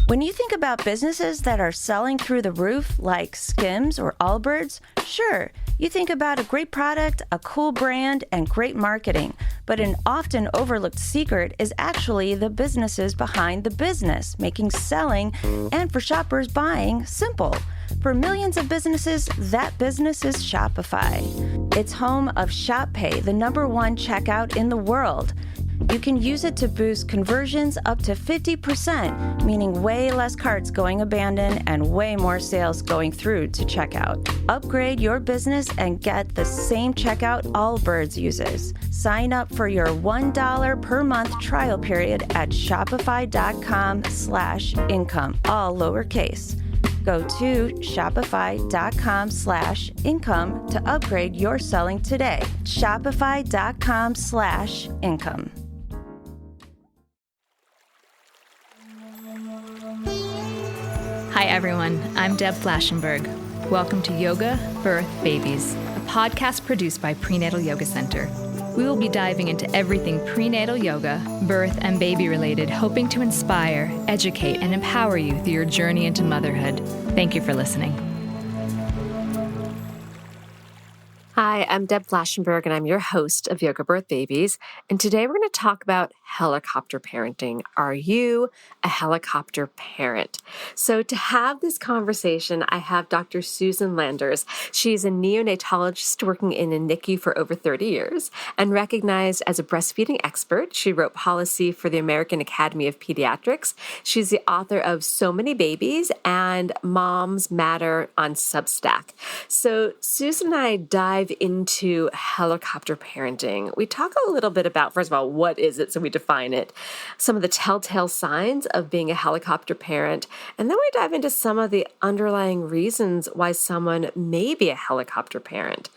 When you think about businesses that are selling through the roof, like Skims or Allbirds, sure, you think about a great product, a cool brand, and great marketing. But an often overlooked secret is actually the businesses behind the business, making selling and for shoppers buying simple. For millions of businesses, that business is Shopify. It's home of Shop Pay, the #1 checkout in the world. You can use it to boost conversions up to 50%, meaning way less carts going abandoned and way more sales going through to checkout. Upgrade your business and get the same checkout Allbirds uses. Sign up for your $1 per month trial period at shopify.com/income, all lowercase. Go to shopify.com/income to upgrade your selling today. Shopify.com/income. Hi everyone, I'm Deb Flashenberg. Welcome to Yoga, Birth, Babies, a podcast produced by Prenatal Yoga Center. We will be diving into everything prenatal yoga, birth, and baby related, hoping to inspire, educate, and empower you through your journey into motherhood. Thank you for listening. Hi, I'm Deb Flashenberg, and I'm your host of Yoga Birth Babies. And today we're going to talk about helicopter parenting. Are you a helicopter parent? So to have this conversation, I have Dr. Susan Landers. She's a neonatologist working in a NICU for over 30 years and recognized as a breastfeeding expert. She wrote policy for the American Academy of Pediatrics. She's the author of So Many Babies and Moms Matter on Substack. So Susan and I dive into helicopter parenting. We talk a little bit about, first of all, what is it? So we define it, some of the telltale signs of being a helicopter parent, and then we dive into some of the underlying reasons why someone may be a helicopter parent.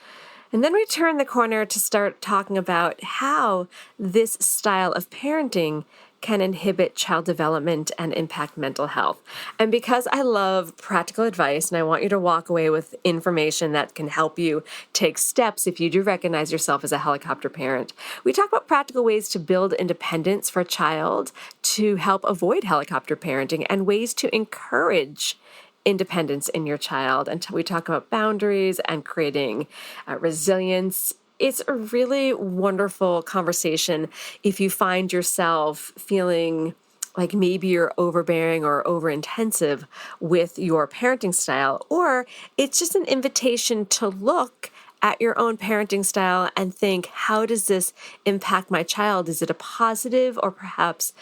And then we turn the corner to start talking about how this style of parenting can inhibit child development and impact mental health. And because I love practical advice and I want you to walk away with information that can help you take steps if you do recognize yourself as a helicopter parent, we talk about practical ways to build independence for a child to help avoid helicopter parenting and ways to encourage independence in your child. And we talk about boundaries and creating resilience. It's a really wonderful conversation if you find yourself feeling like maybe you're overbearing or over-intensive with your parenting style, or it's just an invitation to look at your own parenting style and think, how does this impact my child? Is it a positive or perhaps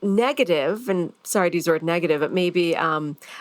negative? And sorry to use the word negative, but maybe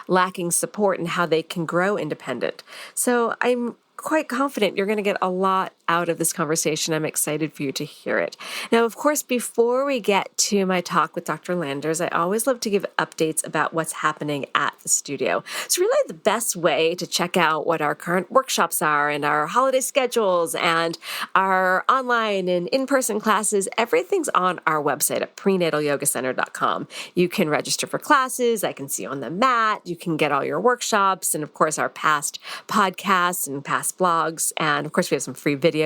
lacking support in how they can grow independent. So I'm quite confident you're going to get a lot out of this conversation. I'm excited for you to hear it. Now, of course, before we get to my talk with Dr. Landers, I always love to give updates about what's happening at the studio. So really the best way to check out what our current workshops are and our holiday schedules and our online and in-person classes, everything's on our website at prenatalyogacenter.com. You can register for classes. I can see you on the mat. You can get all your workshops and, of course, our past podcasts and past blogs. And, of course, we have some free videos.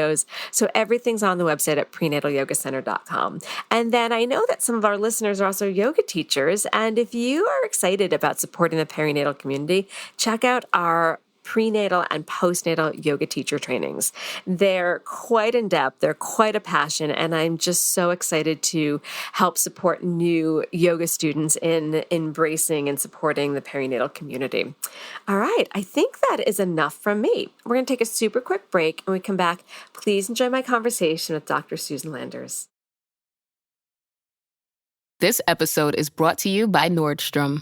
So everything's on the website at prenatalyogacenter.com. And then I know that some of our listeners are also yoga teachers. And if you are excited about supporting the perinatal community, check out our prenatal and postnatal yoga teacher trainings. They're quite in depth. They're quite a passion. And I'm just so excited to help support new yoga students in embracing and supporting the perinatal community. All right. I think that is enough from me. We're going to take a super quick break. And when we come back, please enjoy my conversation with Dr. Susan Landers. This episode is brought to you by Nordstrom.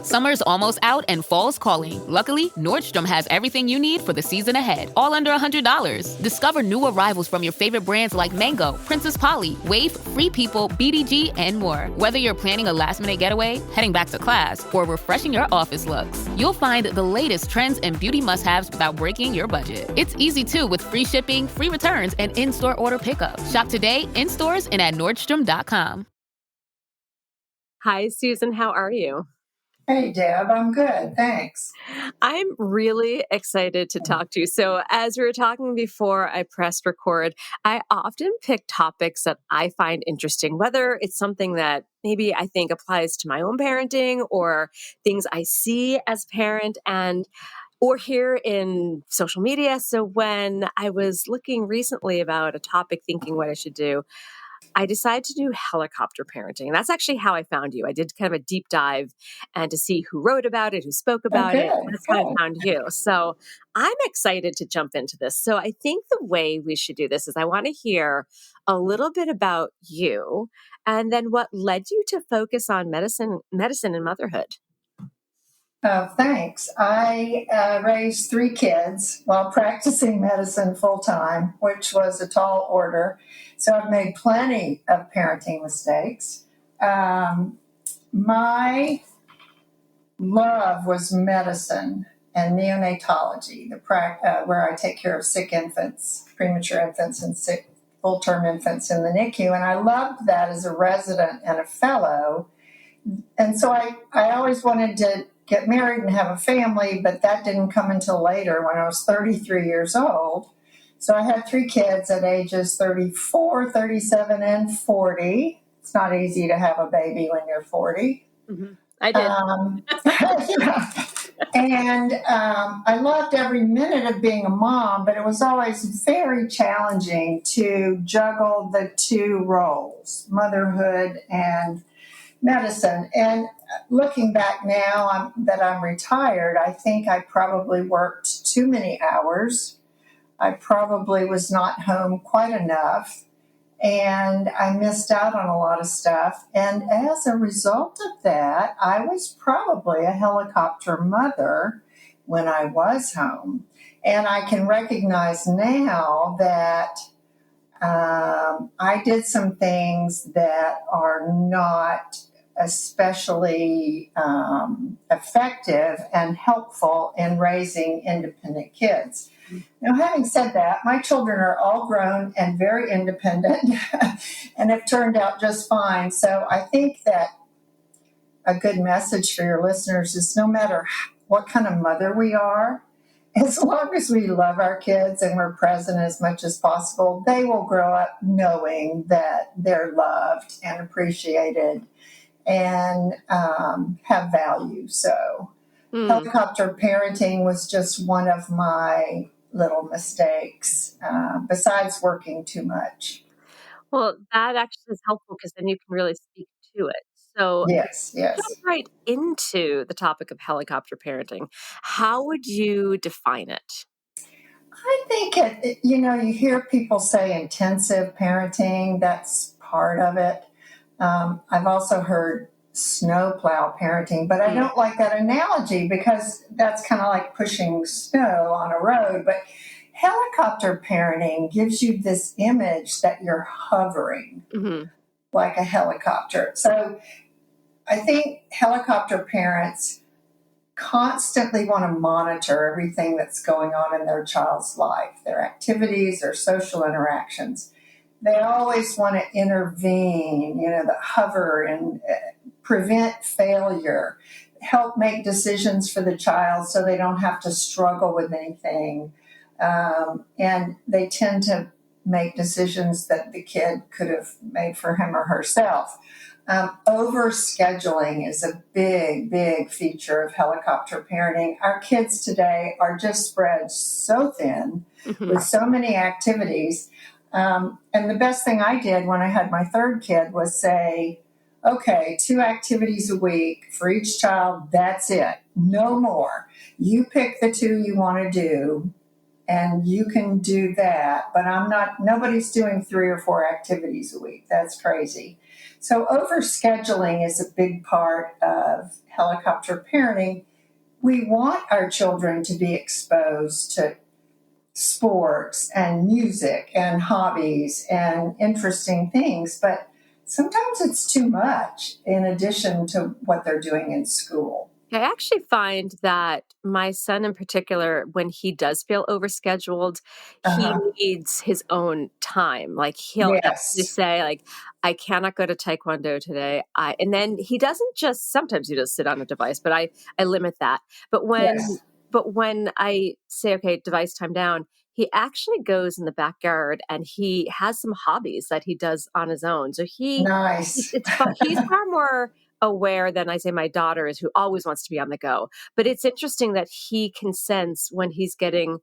Summer's almost out and fall's calling. Luckily, Nordstrom has everything you need for the season ahead, all under $100. Discover new arrivals from your favorite brands like Mango, Princess Polly, Wave, Free People, BDG, and more. Whether you're planning a last-minute getaway, heading back to class, or refreshing your office looks, you'll find the latest trends and beauty must-haves without breaking your budget. It's easy, too, with free shipping, free returns, and in-store order pickup. Shop today, in stores, and at Nordstrom.com. Hi, Susan. How are you? Hey, Deb, I'm good. Thanks. I'm really excited to talk to you. So, as we were talking before I pressed record, I often pick topics that I find interesting, whether it's something that maybe I think applies to my own parenting or things I see as parent and or hear in social media. So, when I was looking recently about a topic, thinking what I should do, I decided to do helicopter parenting. And that's actually how I found you. I did kind of a deep dive and to see who wrote about it, who spoke Oh, about it. And good. that's how I found you. So I'm excited to jump into this. So I think the way we should do this is I want to hear a little bit about you and then what led you to focus on medicine and motherhood. Oh, thanks. I raised 3 kids while practicing medicine full time, which was a tall order. So I've made plenty of parenting mistakes. My love was medicine and neonatology, where I take care of sick infants, premature infants, and sick full-term infants in the NICU. And I loved that as a resident and a fellow. And so I always wanted to get married and have a family, but that didn't come until later when I was 33 years old. So I had 3 kids at ages 34, 37, and 40. It's not easy to have a baby when you're 40. Mm-hmm. I did. Yeah. And I loved every minute of being a mom, but it was always very challenging to juggle the 2 roles, motherhood and medicine. And looking back now that I'm retired, I think I probably worked too many hours. I probably was not home quite enough. And I missed out on a lot of stuff. And as a result of that, I was probably a helicopter mother when I was home. And I can recognize now that I did some things that are not especially effective and helpful in raising independent kids. Now, having said that, my children are all grown and very independent and have turned out just fine. So I think that a good message for your listeners is no matter what kind of mother we are, as long as we love our kids and we're present as much as possible, they will grow up knowing that they're loved and appreciated and have value. So helicopter parenting was just one of my little mistakes, besides working too much. Well, that actually is helpful because then you can really speak to it. So Yes. jump right into the topic of helicopter parenting. How would you define it? I think, you hear people say intensive parenting, that's part of it. I've also heard snowplow parenting, but I don't like that analogy because that's kind of like pushing snow on a road. But helicopter parenting gives you this image that you're hovering like a helicopter. So I think helicopter parents constantly want to monitor everything that's going on in their child's life, their activities, their social interactions. They always want to intervene, the hover and prevent failure, help make decisions for the child so they don't have to struggle with anything. And they tend to make decisions that the kid could have made for him or herself. Overscheduling is a big, big feature of helicopter parenting. Our kids today are just spread so thin with so many activities. And the best thing I did when I had my 3rd kid was say, okay, 2 activities a week for each child. That's it. No more. You pick the 2 you want to do and you can do that. But nobody's doing 3 or 4 activities a week. That's crazy. So overscheduling is a big part of helicopter parenting. We want our children to be exposed to sports and music and hobbies and interesting things, but sometimes it's too much in addition to what they're doing in school. I actually find that my son in particular, when he does feel overscheduled, he needs his own time. Like he'll actually say, like, I cannot go to Taekwondo today. And then sometimes he does sit on a device, but I limit that. But Yes. when I say, okay, device time down, he actually goes in the backyard and he has some hobbies that he does on his own. So Nice. it's fun. He's far more aware than I say my daughter is, who always wants to be on the go. But it's interesting that he can sense when he's getting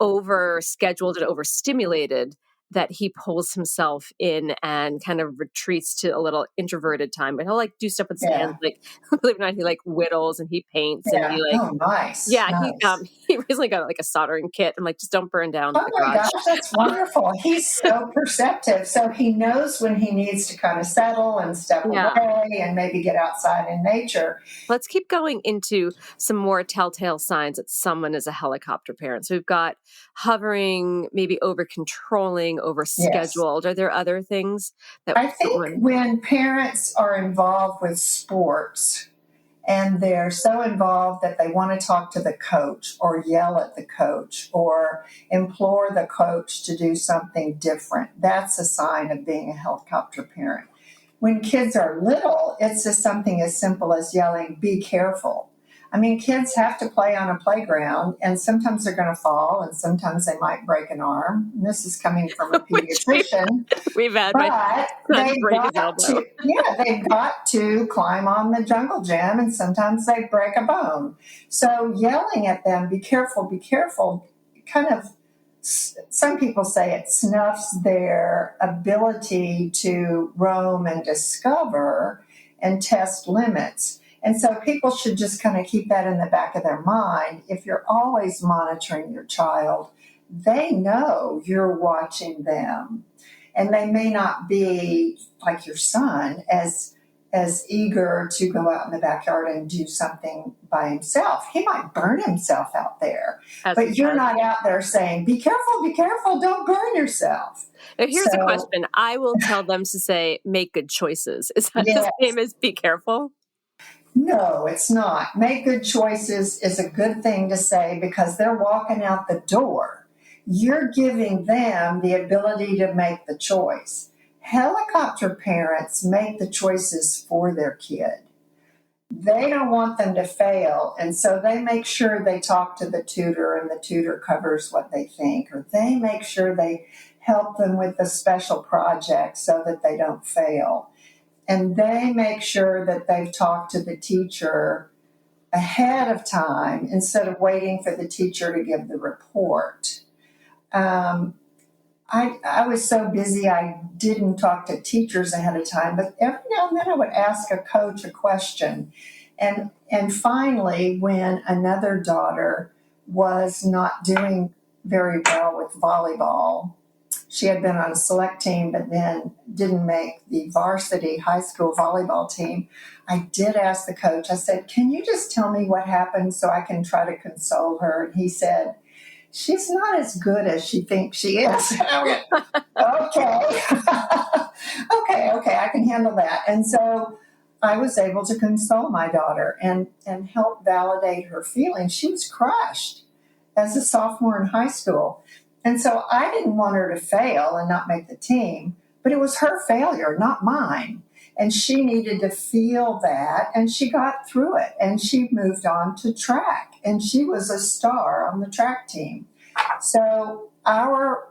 over scheduled and overstimulated, that he pulls himself in and kind of retreats to a little introverted time. But he'll like do stuff with his hands, Yeah. like believe it or not, he like whittles and he paints and Yeah. he like Oh, nice. yeah, Nice. he recently got like a soldering kit. I'm like, just don't burn down Oh the my garage. gosh, that's wonderful. He's so perceptive. So he knows when he needs to kind of settle and step Yeah. away and maybe get outside in nature. Let's keep going into some more telltale signs that someone is a helicopter parent. So we've got hovering, maybe over controlling, over Yes. scheduled. Are there other things that I think when parents are involved with sports and they're so involved that they want to talk to the coach or yell at the coach or implore the coach to do something different, that's a sign of being a helicopter parent. When kids are little, it's just something as simple as yelling, be careful. I mean, kids have to play on a playground, and sometimes they're going to fall, and sometimes they might break an arm. And this is coming from a pediatrician. we've had But they've got to climb on the jungle gym, and sometimes they break a bone. So yelling at them, be careful, kind of, some people say it snuffs their ability to roam and discover and test limits. And so people should just kind of keep that in the back of their mind. If you're always monitoring your child, they know you're watching them. And they may not be like your son as eager to go out in the backyard and do something by himself. He might burn himself out there. But you're not out there saying, be careful, don't burn yourself. Now, here's a question. I will tell them to say, make good choices. Is that the same as be careful? No, it's not. Make good choices is a good thing to say because they're walking out the door. You're giving them the ability to make the choice. Helicopter parents make the choices for their kid. They don't want them to fail, and so they make sure they talk to the tutor and the tutor covers what they think, or they make sure they help them with a special project so that they don't fail. And they make sure that they've talked to the teacher ahead of time instead of waiting for the teacher to give the report. I was so busy I didn't talk to teachers ahead of time, but every now and then I would ask a coach a question. And finally, when another daughter was not doing very well with volleyball, she had been on a select team, but then didn't make the varsity high school volleyball team. I did ask the coach, I said, can you just tell me what happened so I can try to console her? And he said, she's not as good as she thinks she is. And I went, okay, I can handle that. And so I was able to console my daughter and help validate her feelings. She was crushed as a sophomore in high school. And so I didn't want her to fail and not make the team, but it was her failure, not mine. And she needed to feel that, and she got through it, and she moved on to track, and she was a star on the track team. So our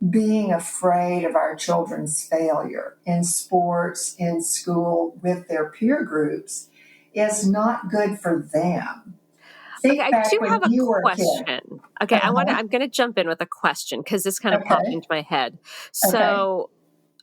being afraid of our children's failure in sports, in school, with their peer groups is not good for them. Okay, I do have a question. Okay, I'm going to jump in with a question because this kind of popped into my head. So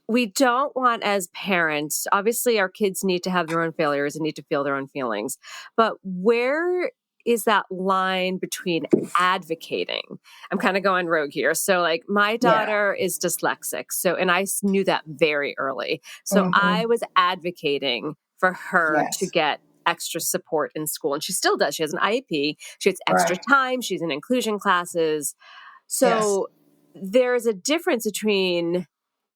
we don't want, as parents, obviously our kids need to have their own failures and need to feel their own feelings, but where is that line between advocating? I'm kind of going rogue here. So like my daughter is dyslexic. So, and I knew that very early. So I was advocating for her to get extra support in school. And she still does. She has an IEP. She has extra time. She's in inclusion classes. So there's a difference between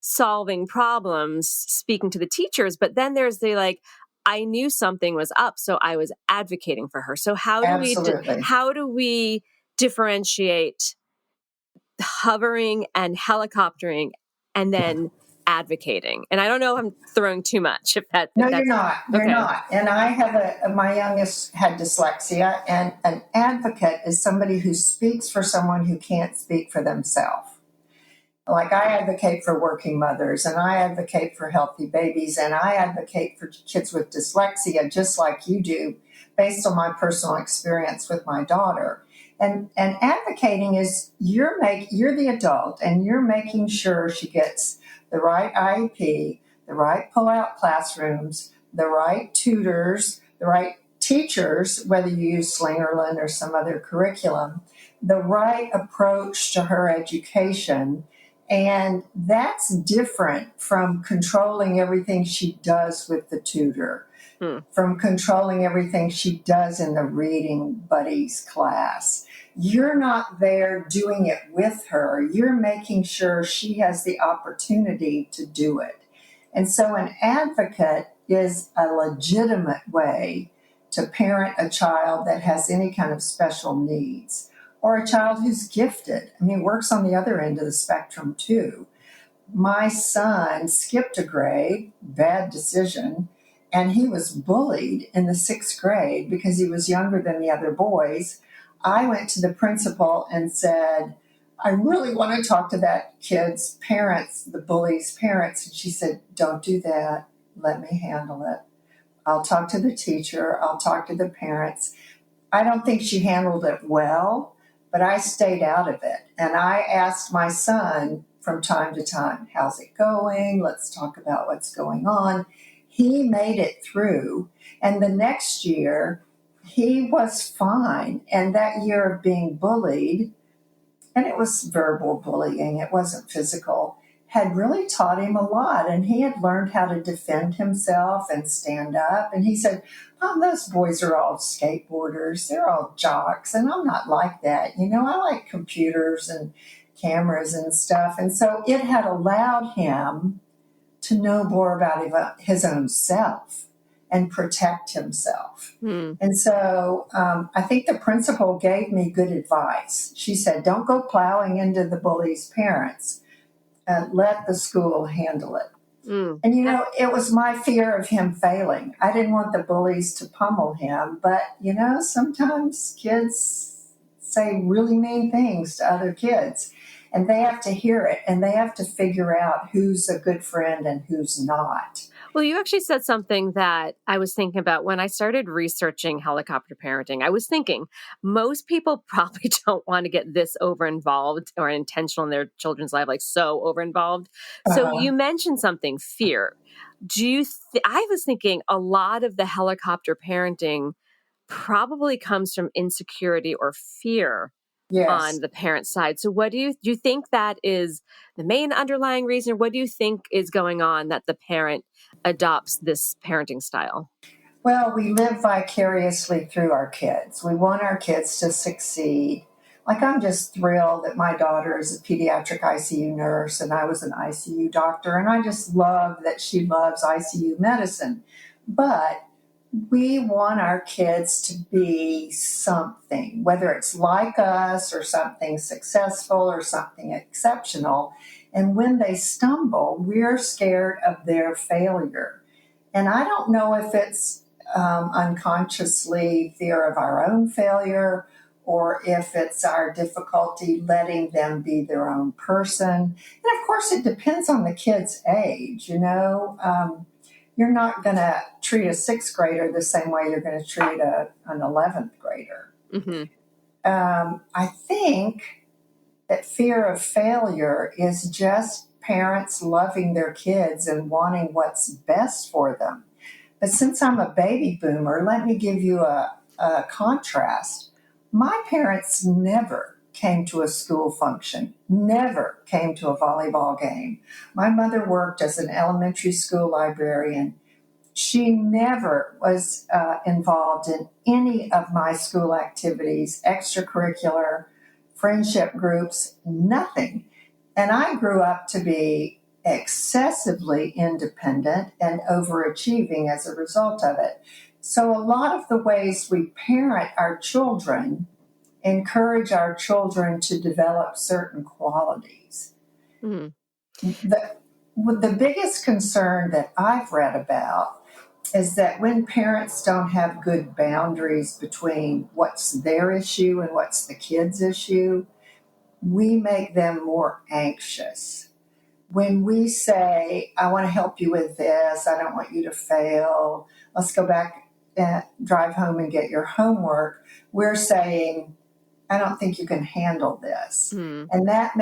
solving problems, speaking to the teachers, but then there's the like, I knew something was up, so I was advocating for her. So how do we differentiate hovering and helicoptering and then advocating. And I don't know if I'm throwing too much. No, you're not. You're okay. not. And I have my youngest had dyslexia, and an advocate is somebody who speaks for someone who can't speak for themselves. Like I advocate for working mothers, and I advocate for healthy babies, and I advocate for kids with dyslexia, just like you do, based on my personal experience with my daughter. And advocating is you're the adult, and you're making sure she gets the right IEP, the right pull-out classrooms, the right tutors, the right teachers, whether you use Slingerland or some other curriculum, the right approach to her education. And that's different from controlling everything she does with the tutor, from controlling everything she does in the reading buddies class. You're not there doing it with her. You're making sure she has the opportunity to do it. And so an advocate is a legitimate way to parent a child that has any kind of special needs, or a child who's gifted. I mean, it works on the other end of the spectrum too. My son skipped a grade, bad decision, and he was bullied in the 6th grade because he was younger than the other boys. I went to the principal and said, I really want to talk to that kid's parents, the bully's parents. And she said, don't do that. Let me handle it. I'll talk to the teacher. I'll talk to the parents. I don't think she handled it well, but I stayed out of it. And I asked my son from time to time, how's it going? Let's talk about what's going on. He made it through. And the next year, he was fine. And that year of being bullied, and it was verbal bullying, it wasn't physical, had really taught him a lot. And he had learned how to defend himself and stand up. And he said, Mom, those boys are all skateboarders. They're all jocks. And I'm not like that. You know, I like computers and cameras and stuff. And so it had allowed him to know more about his own self and protect himself. And so I think the principal gave me good advice. She said, don't go plowing into the bully's parents. Let the school handle it. And, you know, it was my fear of him failing. I didn't want the bullies to pummel him. But, you know, sometimes kids say really mean things to other kids. And they have to hear it. And they have to figure out who's a good friend and who's not. Well, you actually said something that I was thinking about when I started researching helicopter parenting. I was thinking most people probably don't want to get this over involved or intentional in their children's life, like so over involved. So you mentioned something, fear. I was thinking a lot of the helicopter parenting probably comes from insecurity or fear on the parent side. So what do you think that is the main underlying reason? Or what do you think is going on that the parent adopts this parenting style? Well, we live vicariously through our kids. We want our kids to succeed. Like, I'm just thrilled that my daughter is a pediatric ICU nurse and I was an ICU doctor, and I just love that she loves ICU medicine. But we want our kids to be something, whether it's like us or something successful or something exceptional. And when they stumble, we're scared of their failure. And I don't know if it's unconsciously fear of our own failure, or if it's our difficulty letting them be their own person. And of course, it depends on the kid's age, you know. You're not going to treat a 6th grader the same way you're going to treat an 11th grader. I think that fear of failure is just parents loving their kids and wanting what's best for them. But since I'm a baby boomer, let me give you a contrast. My parents never came to a school function, never came to a volleyball game. My mother worked as an elementary school librarian. She never was involved in any of my school activities, extracurricular, friendship groups, nothing. And I grew up to be excessively independent and overachieving as a result of it. So a lot of the ways we parent our children encourage our children to develop certain qualities. the biggest concern that I've read about is that when parents don't have good boundaries between what's their issue and what's the kid's issue, we make them more anxious. When we say, I want to help you with this, I don't want you to fail, let's go back and drive home and get your homework, we're saying, I don't think you can handle this. And that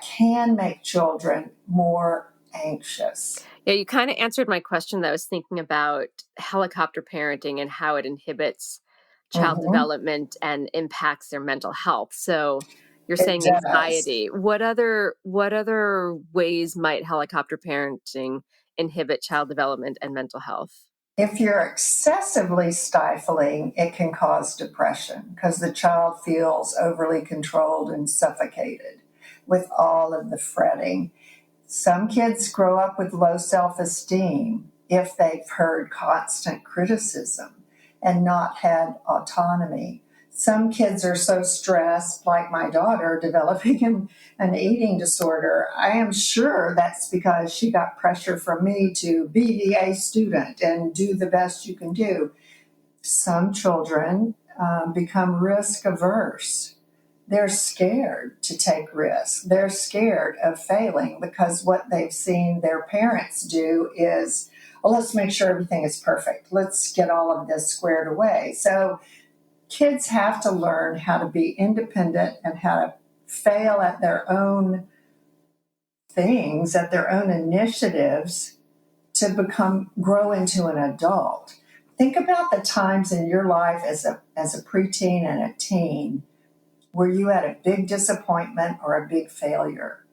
can make children more anxious. Yeah, you kind of answered my question that I was thinking about helicopter parenting and how it inhibits child development and impacts their mental health. So you're It saying does. anxiety. What other ways might helicopter parenting inhibit child development and mental health? If you're excessively stifling, it can cause depression because the child feels overly controlled and suffocated with all of the fretting. Some kids grow up with low self-esteem if they've heard constant criticism and not had autonomy. Some kids are so stressed, like my daughter developing an eating disorder. I am sure that's because she got pressure from me to be the A student and do the best you can do. Some children become risk averse. They're scared to take risks. They're scared of failing because what they've seen their parents do is, well, let's make sure everything is perfect. Let's get all of this squared away. So kids have to learn how to be independent and how to fail at their own things, at their own initiatives to grow into an adult. Think about the times in your life as a preteen and a teen where you had a big disappointment or a big failure.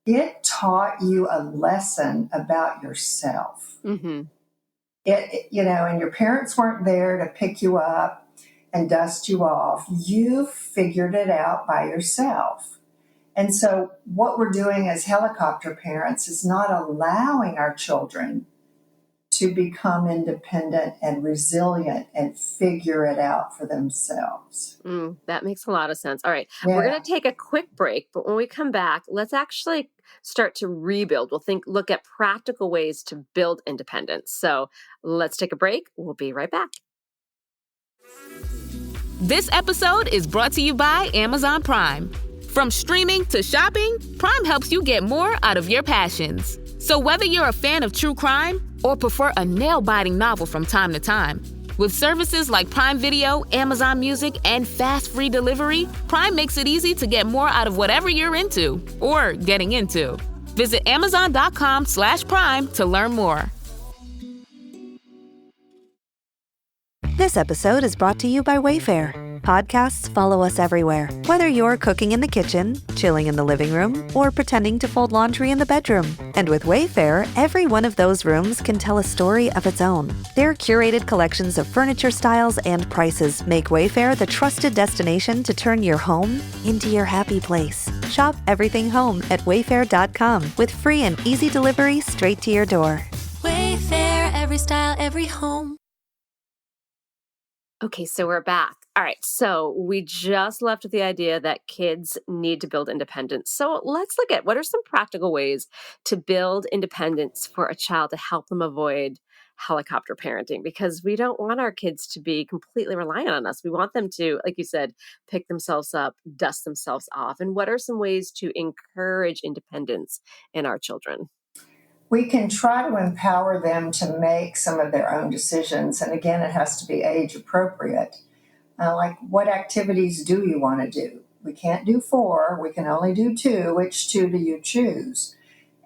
It taught you a lesson about yourself. And your parents weren't there to pick you up and dust you off. You figured it out by yourself. And so what we're doing as helicopter parents is not allowing our children to become independent and resilient and figure it out for themselves. That makes a lot of sense. All right. Yeah. We're going to take a quick break, but when we come back, let's actually start to rebuild. We'll look at practical ways to build independence. So let's take a break. We'll be right back. This episode is brought to you by Amazon Prime. From streaming to shopping, Prime helps you get more out of your passions. So whether you're a fan of true crime or prefer a nail-biting novel from time to time, with services like Prime Video, Amazon Music, and fast free delivery, Prime makes it easy to get more out of whatever you're into or getting into. Visit Amazon.com/Prime to learn more. This episode is brought to you by Wayfair. Podcasts follow us everywhere. Whether you're cooking in the kitchen, chilling in the living room, or pretending to fold laundry in the bedroom. And with Wayfair, every one of those rooms can tell a story of its own. Their curated collections of furniture styles and prices make Wayfair the trusted destination to turn your home into your happy place. Shop everything home at wayfair.com with free and easy delivery straight to your door. Wayfair, every style, every home. Okay, so we're back. All right, so we just left with the idea that kids need to build independence. So let's look at what are some practical ways to build independence for a child to help them avoid helicopter parenting, because we don't want our kids to be completely reliant on us. We want them to, like you said, pick themselves up, dust themselves off. And what are some ways to encourage independence in our children? We can try to empower them to make some of their own decisions. And again, it has to be age appropriate. Like, what activities do you want to do? We can't do 4. We can only do 2. Which 2 do you choose?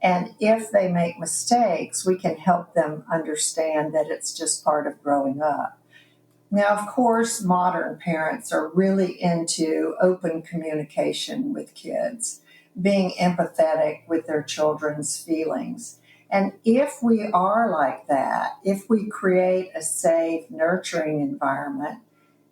And if they make mistakes, we can help them understand that it's just part of growing up. Now, of course, modern parents are really into open communication with kids, being empathetic with their children's feelings. And if we are like that, if we create a safe, nurturing environment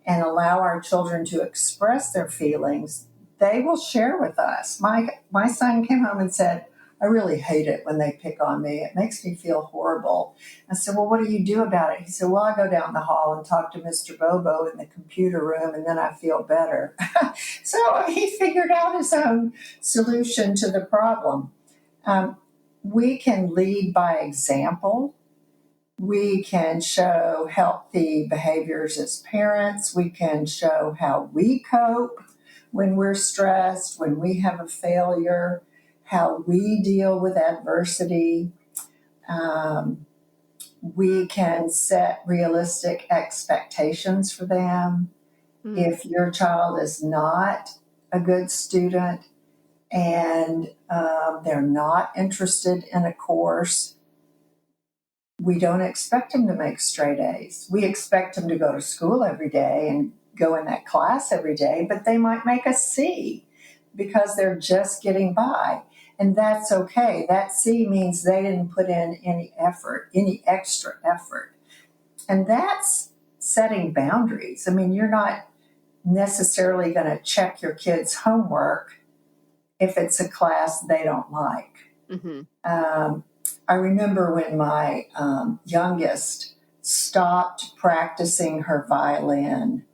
and allow our children to express their feelings, they will share with us. My son came home and said, I really hate it when they pick on me. It makes me feel horrible. I said, well, what do you do about it? He said, well, I go down the hall and talk to Mr. Bobo in the computer room, and then I feel better. So he figured out his own solution to the problem. we can lead by example. We can show healthy behaviors as parents. We can show how we cope when we're stressed, when we have a failure, how we deal with adversity. We can set realistic expectations for them. If your child is not a good student and they're not interested in a course, we don't expect them to make straight A's. We expect them to go to school every day and go in that class every day, but they might make a C because they're just getting by. And that's okay. That C means they didn't put in any effort, any extra effort. And that's setting boundaries. I mean, you're not necessarily going to check your kids' homework if it's a class they don't like. I remember when my youngest stopped practicing her violin,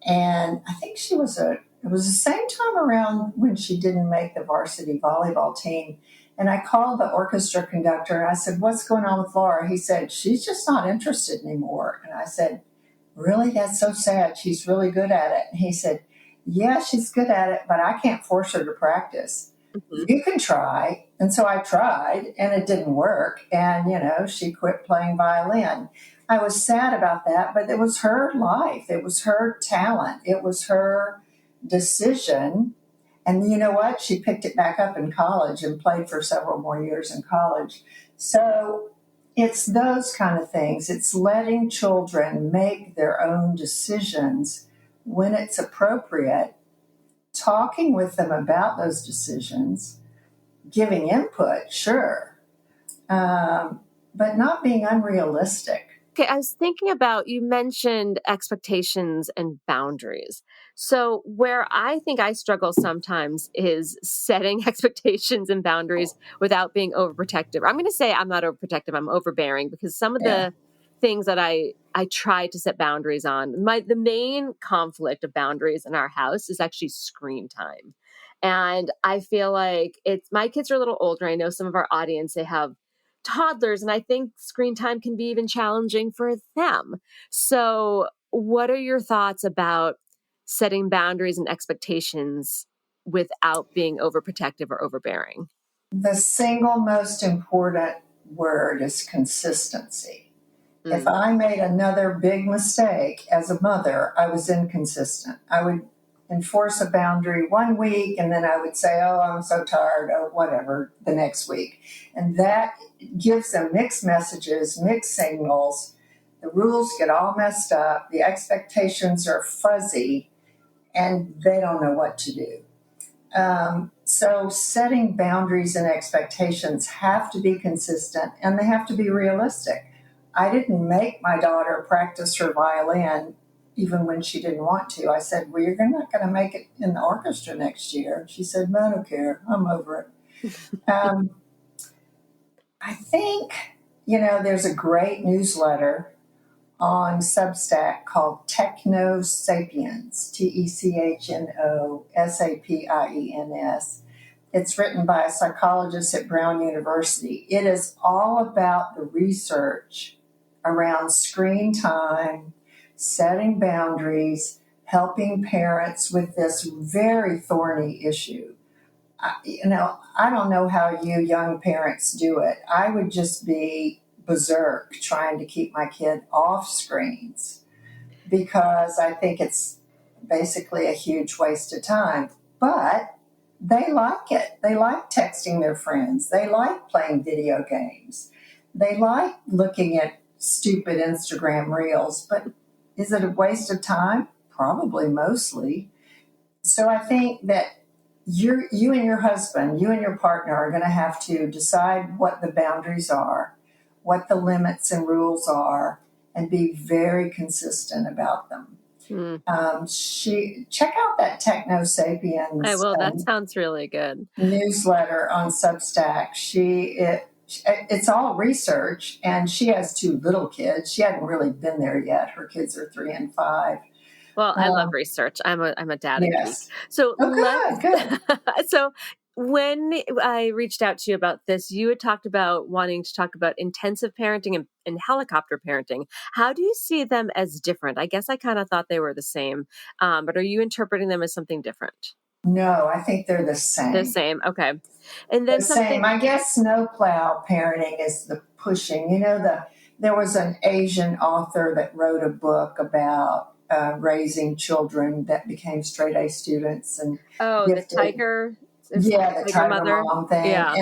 and I think it was the same time around when she didn't make the varsity volleyball team. And I called the orchestra conductor and I said, "What's going on with Laura?" He said, "She's just not interested anymore." And I said, "Really? That's so sad. She's really good at it." And he said, "Yeah, she's good at it, but I can't force her to practice. You can try." And so I tried and it didn't work. And, she quit playing violin. I was sad about that, but it was her life. It was her talent. It was her decision. And you know what? She picked it back up in college and played for several more years in college. So it's those kind of things. It's letting children make their own decisions when it's appropriate, talking with them about those decisions, giving input, sure, but not being unrealistic. Okay, I was thinking about, you mentioned expectations and boundaries. So where I think I struggle sometimes is setting expectations and boundaries without being overprotective. I'm going to say I'm not overprotective, I'm overbearing, because some of the things that I try to set boundaries on, the main conflict of boundaries in our house is actually screen time. And I feel like my kids are a little older. I know some of our audience, they have toddlers, and I think screen time can be even challenging for them. So what are your thoughts about setting boundaries and expectations without being overprotective or overbearing? The single most important word is consistency. If I made another big mistake as a mother, I was inconsistent. I would enforce a boundary one week, and then I would say, "Oh, I'm so tired," or whatever, the next week. And that gives them mixed messages, mixed signals. The rules get all messed up. The expectations are fuzzy, and they don't know what to do. So setting boundaries and expectations have to be consistent, and they have to be realistic. I didn't make my daughter practice her violin even when she didn't want to. I said, "Well, you're not going to make it in the orchestra next year." She said, "I don't care. I'm over it." I think, there's a great newsletter on Substack called Techno Sapiens, TECHNO SAPIENS. It's written by a psychologist at Brown University. It is all about the research around screen time, setting boundaries, helping parents with this very thorny issue. I don't know how you young parents do it. I would just be berserk trying to keep my kid off screens because I think it's basically a huge waste of time. But they like it. They like texting their friends. They like playing video games. They like looking at stupid Instagram reels. But is it a waste of time? Probably, mostly. So I think that you and your husband, you and your partner are going to have to decide what the boundaries are, what the limits and rules are, and be very consistent about them. Check out that Techno Sapiens. I will. That sounds really good. Newsletter on Substack. It's all research, and she has 2 little kids. She hadn't really been there yet. Her kids are 3 and 5. Well, I love research. I'm a data geek. Yes. So good. so When I reached out to you about this, you had talked about wanting to talk about intensive parenting and helicopter parenting. How do you see them as different? I guess I kind of thought they were the same, but are you interpreting them as something different? No, I think they're the The same. same. Okay. And The then same. something. I guess snowplow parenting is the pushing. There was an Asian author that wrote a book about raising children that became straight A students and Oh, the gifted. tiger. It's Yeah, the tiger tiger mother. mom thing, Yeah.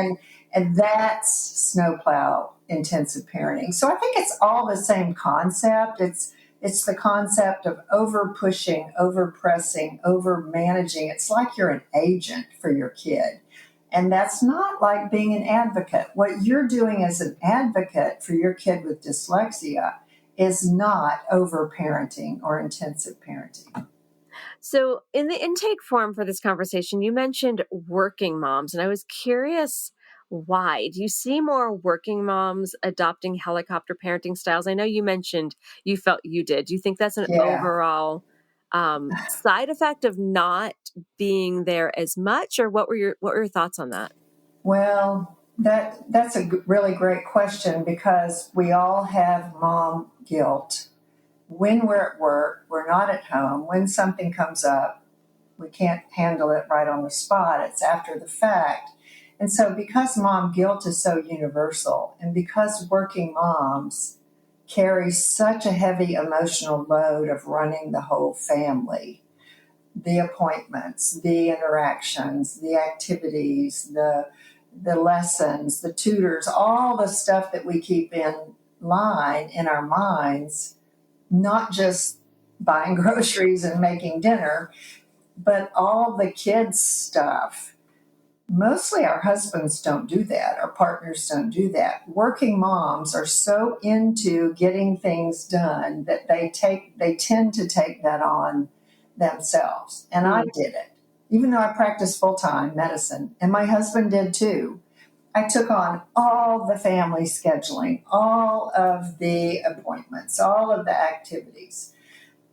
and that's snowplow intensive parenting. So I think it's all the same concept. It's the concept of over pushing, over pressing, over managing. It's like you're an agent for your kid. And that's not like being an advocate. What you're doing as an advocate for your kid with dyslexia is not over parenting or intensive parenting. So, in the intake form for this conversation, you mentioned working moms, and I was curious why. Do you see more working moms adopting helicopter parenting styles? I know you mentioned you felt you did. Do you think that's an Yeah. overall side effect of not being there as much, or what were your thoughts on that? Well, that's a really great question because we all have mom guilt. When we're at work, we're not at home. When something comes up, we can't handle it right on the spot. It's after the fact. And so because mom guilt is so universal and because working moms carry such a heavy emotional load of running the whole family, the appointments, the interactions, the activities, the lessons, the tutors, all the stuff that we keep in line in our minds, not just buying groceries and making dinner, but all the kids' stuff. Mostly our husbands don't do that. Our partners don't do that. Working moms are so into getting things done that they tend to take that on themselves. And I did it. Even though I practiced full-time medicine, and my husband did too, I took on all the family scheduling, all of the appointments, all of the activities.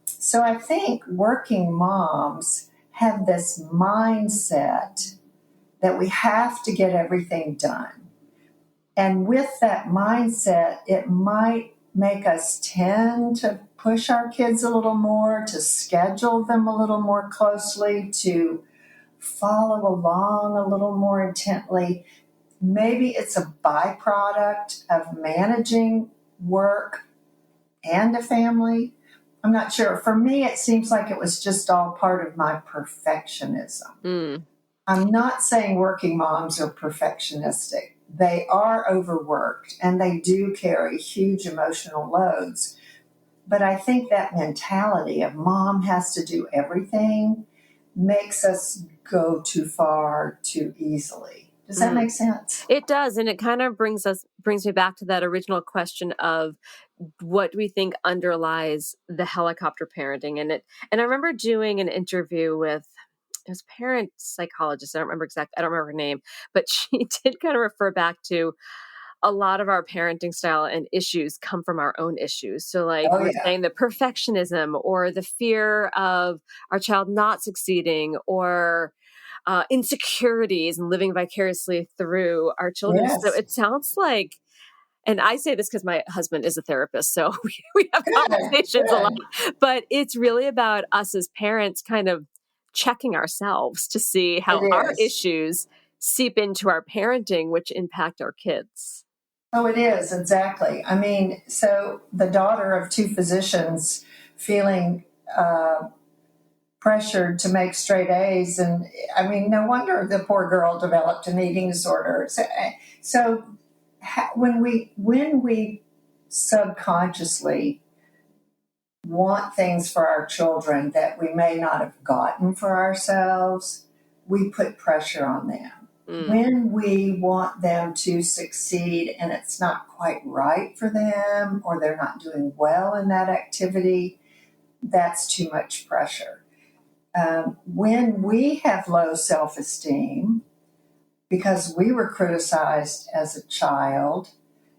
So I think working moms have this mindset that we have to get everything done. And with that mindset, it might make us tend to push our kids a little more, to schedule them a little more closely, to follow along a little more intently. Maybe it's a byproduct of managing work and a family. I'm not sure. For me, it seems like it was just all part of my perfectionism. I'm not saying working moms are perfectionistic. They are overworked and they do carry huge emotional loads. But I think that mentality of mom has to do everything makes us go too far too easily. Does that make sense? It does, and it kind of brings me back to that original question of what do we think underlies the helicopter parenting. And I remember doing an interview with, it was a parent psychologist. I don't remember her name, but she did kind of refer back to a lot of our parenting style and issues come from our own issues. So like Oh, we're yeah. saying the perfectionism or the fear of our child not succeeding or insecurities and living vicariously through our children. So Yes. it sounds like, and I say this because my husband is a therapist, so we have conversations a lot, Good. but it's really about us as parents kind of checking ourselves to see It how our is. issues seep into our parenting, which impact our kids. Oh, it is, exactly. I mean, so the daughter of two physicians feeling pressured to make straight A's. And I mean, no wonder the poor girl developed an eating disorder. When we subconsciously want things for our children that we may not have gotten for ourselves, we put pressure on them. When we want them to succeed and it's not quite right for them or they're not doing well in that activity, that's too much pressure. When we have low self-esteem because we were criticized as a child,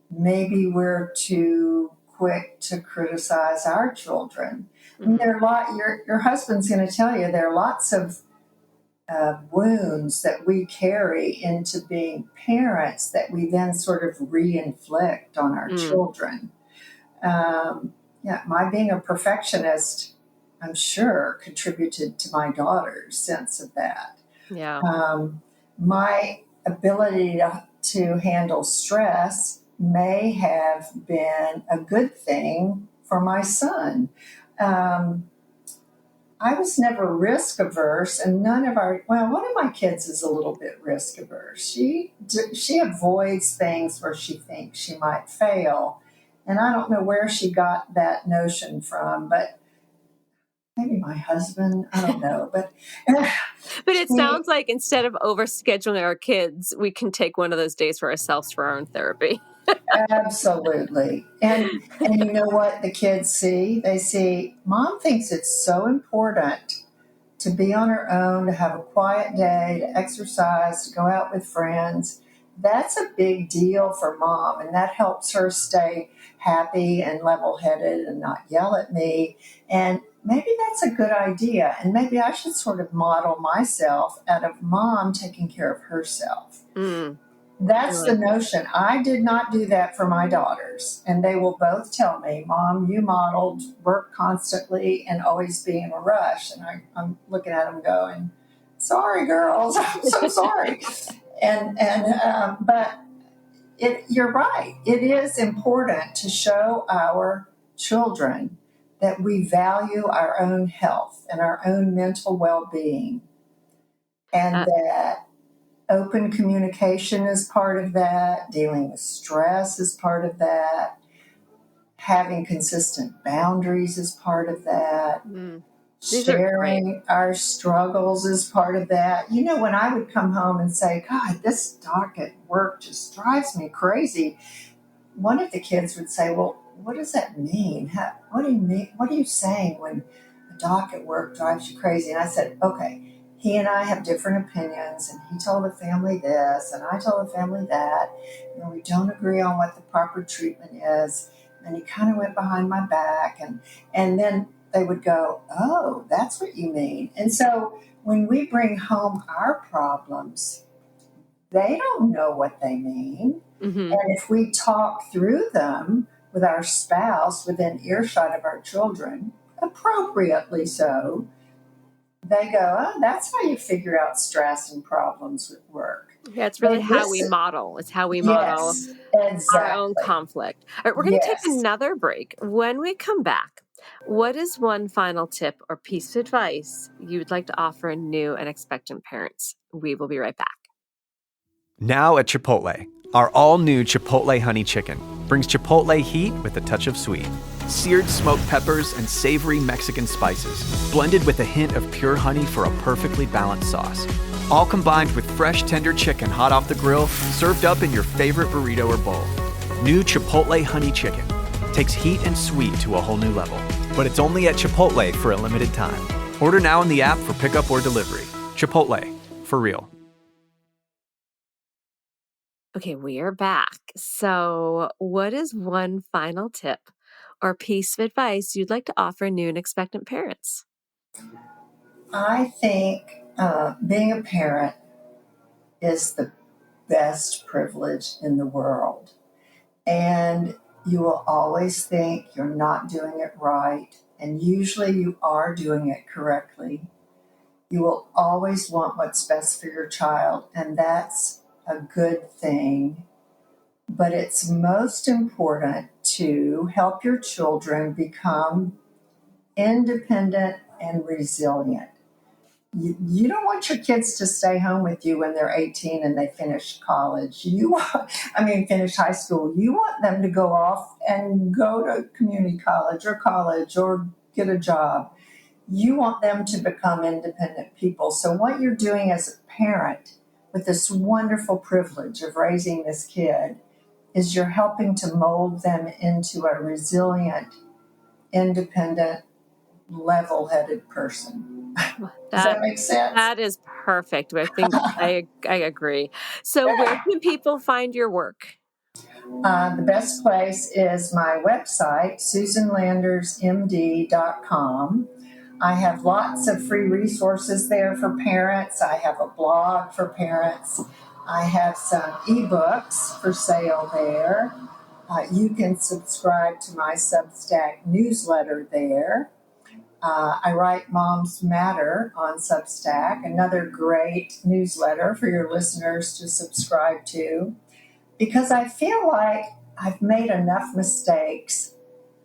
maybe we're too quick to criticize our children. And there are your husband's going to tell you there are lots of wounds that we carry into being parents that we then sort of re-inflict on our children. Yeah, my being a perfectionist, I'm sure, contributed to my daughter's sense of that. Yeah. My ability to handle stress may have been a good thing for my son. I was never risk averse, and one of my kids is a little bit risk averse. She avoids things where she thinks she might fail, and I don't know where she got that notion from, but maybe my husband, I don't know, but But it sounds like instead of overscheduling our kids, we can take one of those days for ourselves for our own therapy. absolutely. And you know what the kids see? They see mom thinks it's so important to be on her own, to have a quiet day, to exercise, to go out with friends. That's a big deal for mom, and that helps her stay happy and level-headed and not yell at me. And maybe that's a good idea, and maybe I should sort of model myself out of mom taking care of herself. That's the notion. I did not do that for my daughters, and they will both tell me, Mom, you modeled work constantly and always being in a rush. And I'm looking at them going, sorry, girls, I'm so sorry. But you're right. It is important to show our children that we value our own health and our own mental well-being, and that open communication is part of that. Dealing with stress is part of that. Having consistent boundaries is part of that. Sharing our struggles is part of that. You know, when I would come home and say, God, this doc at work just drives me crazy, one of the kids would say, well, what does that mean? What do you mean? What are you saying when a doc at work drives you crazy? And I said, okay, he and I have different opinions, and he told the family this, and I told the family that, and we don't agree on what the proper treatment is. And he kind of went behind my back, and then they would go, oh, that's what you mean. And so when we bring home our problems, they don't know what they mean. And if we talk through them with our spouse within earshot of our children, appropriately so, they go, oh, that's how you figure out stress and problems with work. Yeah, it's really how we model. It's how we model our own conflict. All right, we're going to take another break. When we come back, what is one final tip or piece of advice you would like to offer new and expectant parents? We will be right back. Now at Chipotle, our all-new Chipotle Honey Chicken brings Chipotle heat with a touch of sweet. Seared smoked peppers and savory Mexican spices, blended with a hint of pure honey for a perfectly balanced sauce. All combined with fresh, tender chicken hot off the grill, served up in your favorite burrito or bowl. New Chipotle Honey Chicken takes heat and sweet to a whole new level. But it's only at Chipotle for a limited time. Order now in the app for pickup or delivery. Chipotle, for real. Okay, we are back. So, what is one final tip or piece of advice you'd like to offer new and expectant parents? I think being a parent is the best privilege in the world. And you will always think you're not doing it right. And usually you are doing it correctly. You will always want what's best for your child. And that's a good thing. But it's most important to help your children become independent and resilient. You don't want your kids to stay home with you when they're 18 and they finish college. Finish high school. You want them to go off and go to community college or get a job. You want them to become independent people. So what you're doing as a parent with this wonderful privilege of raising this kid is you're helping to mold them into a resilient, independent, level-headed person. Does that make sense? That is perfect. I think I agree. So where can people find your work? The best place is my website, SusanLandersMD.com. I have lots of free resources there for parents. I have a blog for parents. I have some ebooks for sale there. You can subscribe to my Substack newsletter there. I write Moms Matter on Substack, another great newsletter for your listeners to subscribe to, because I feel like I've made enough mistakes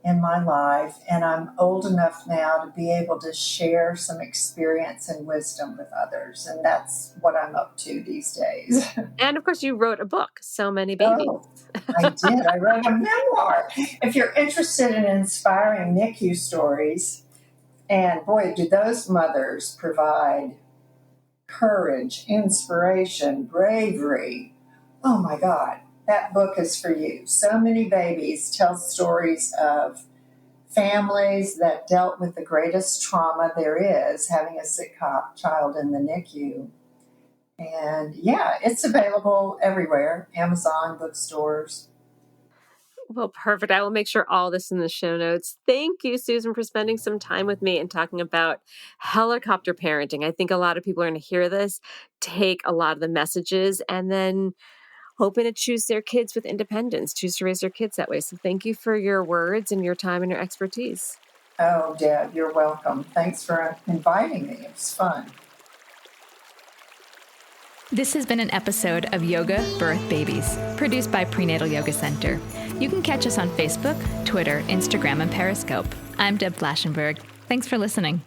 in my life, and I'm old enough now to be able to share some experience and wisdom with others, and that's what I'm up to these days. And of course, you wrote a book, So Many Babies. Oh, I did. I wrote a memoir. If you're interested in inspiring NICU stories, and boy, do those mothers provide courage, inspiration, bravery. Oh my God, that book is for you. So Many Babies tells stories of families that dealt with the greatest trauma there is, having a sick child in the NICU. And yeah, it's available everywhere, Amazon, bookstores. Well, perfect. I will make sure all this in the show notes. Thank you, Susan, for spending some time with me and talking about helicopter parenting. I think a lot of people are going to hear this, take a lot of the messages, and then hoping to choose their kids with independence, choose to raise their kids that way. So thank you for your words and your time and your expertise. Oh, Deb, you're welcome. Thanks for inviting me. It was fun. This has been an episode of Yoga Birth Babies, produced by Prenatal Yoga Center. You can catch us on Facebook, Twitter, Instagram, and Periscope. I'm Deb Flaschenberg. Thanks for listening.